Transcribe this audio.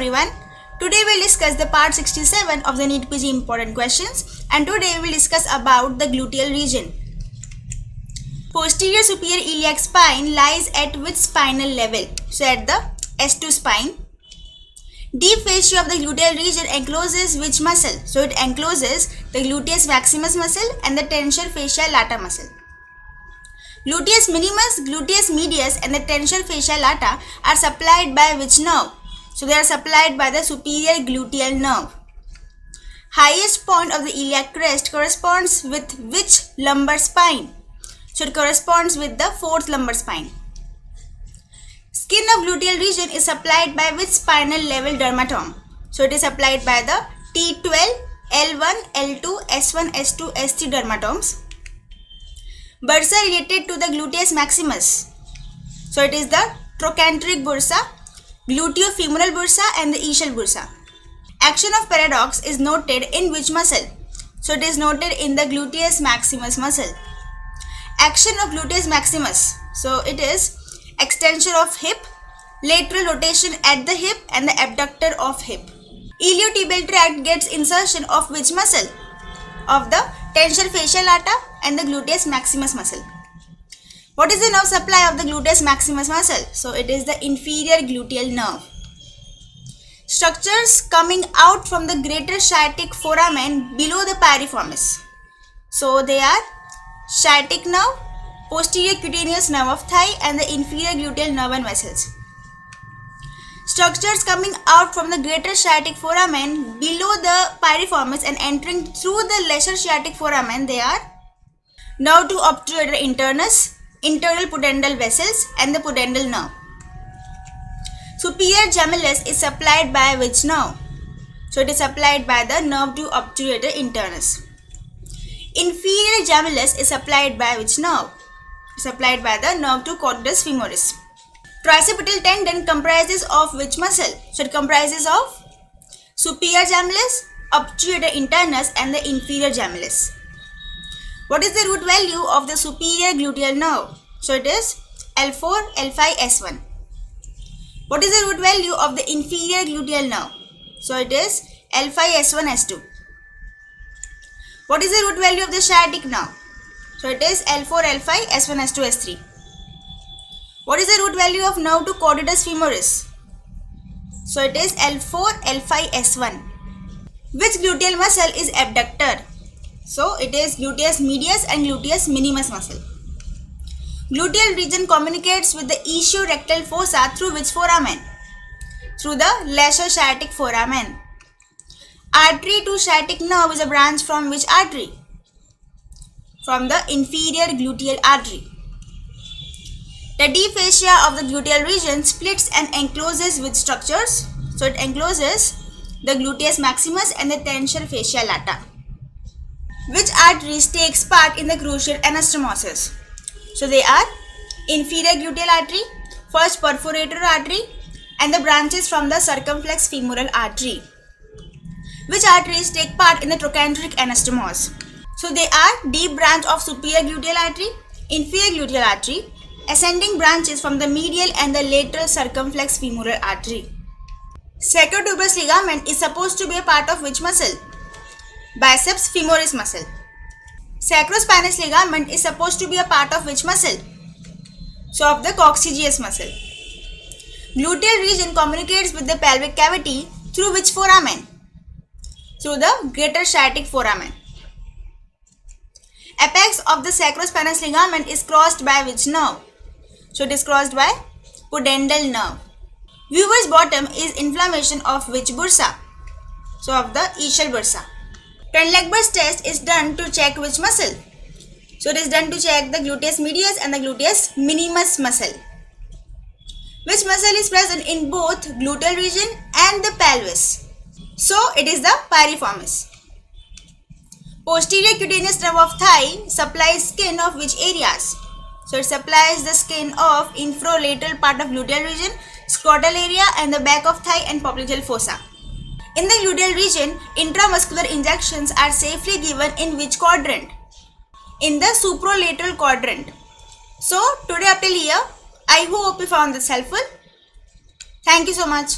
everyone. Today we'll discuss the part 67 of the NEET PG important questions, and today we'll discuss about the gluteal region. Posterior superior iliac spine lies at which spinal level? So at the S2 spine. Deep fascia of the gluteal region encloses which muscle? So it encloses the gluteus maximus muscle and the tensor fasciae lata muscle. Gluteus minimus, gluteus medius and the tensor fasciae lata are supplied by which nerve? So they are supplied by the superior gluteal nerve. Highest point of the iliac crest corresponds with which lumbar spine? So it corresponds with the fourth lumbar spine. Skin of gluteal region is supplied by which spinal level dermatome? So it is supplied by the T12, L1, L2, S1, S2, S3 dermatomes. Bursa related to the gluteus maximus. So it is the trochanteric bursa, gluteofemoral bursa and the ischial bursa. Action of paradox is noted in which muscle? So it is noted in the gluteus maximus muscle. Action of gluteus maximus. So it is extension of hip, lateral rotation at the hip and the abductor of hip. Iliotibial tract gets insertion of which muscle? Of the tensor fasciae lata and the gluteus maximus muscle. What is the nerve supply of the gluteus maximus muscle? So it is the inferior gluteal nerve. Structures coming out from the greater sciatic foramen below the piriformis. So they are sciatic nerve, posterior cutaneous nerve of thigh and the inferior gluteal nerve and vessels. Structures coming out from the greater sciatic foramen below the piriformis and entering through the lesser sciatic foramen, they are nerve 2 obturator internus, internal pudendal vessels and the pudendal nerve. Superior gemellus is supplied by which nerve? So it is supplied by the nerve 2 obturator internus. Inferior gemellus is supplied by which nerve? Supplied by the nerve 2 quadratus femoris. Tricipital tendon comprises of which muscle? So it comprises of superior gemellus, obturator internus and the inferior gemellus. What is the root value of the superior gluteal nerve? So it is L4, L5, S1. What is the root value of the inferior gluteal nerve? So it is L5, S1, S2. What is the root value of the sciatic nerve? So it is L4, L5, S1, S2, S3. What is the root value of nerve 2 quadratus femoris? So it is L4, L5, S1. Which gluteal muscle is abductor? So it is gluteus medius and gluteus minimus muscle. Gluteal region communicates with the ischiorectal fossa through which foramen? Through the lesser sciatic foramen. Artery to sciatic nerve is a branch from which artery? From the inferior gluteal artery. The deep fascia of the gluteal region splits and encloses with structures. So it encloses the gluteus maximus and the tensor fasciae lata. Which arteries takes part in the cruciate anastomosis? So they are inferior gluteal artery, first perforator artery and the branches from the circumflex femoral artery. Which arteries take part in the trochanteric anastomose? So they are deep branch of superior gluteal artery, inferior gluteal artery, ascending branches from the medial and the lateral circumflex femoral artery. Sacrotuberous ligament is supposed to be a part of which muscle? Biceps femoris muscle. Sacrospinous ligament is supposed to be a part of which muscle? So of the coccygeus muscle. Gluteal region communicates with the pelvic cavity through which foramen? Through the greater sciatic foramen. Apex of the sacrospinous ligament is crossed by which nerve? So it is crossed by pudendal nerve. Viewer's bottom is inflammation of which bursa? So of the ischial bursa. Trendelenburg's test is done to check which muscle? So it is done to check the gluteus medius and the gluteus minimus muscle. Which muscle is present in both gluteal region and the pelvis? So it is the piriformis. Posterior cutaneous nerve of thigh supplies skin of which areas? So it supplies the skin of infrolateral part of gluteal region, scrotal area and the back of thigh and popliteal fossa. In the gluteal region, intramuscular injections are safely given in which quadrant? In the supralateral quadrant. So today up till here, I hope you found this helpful. Thank you so much.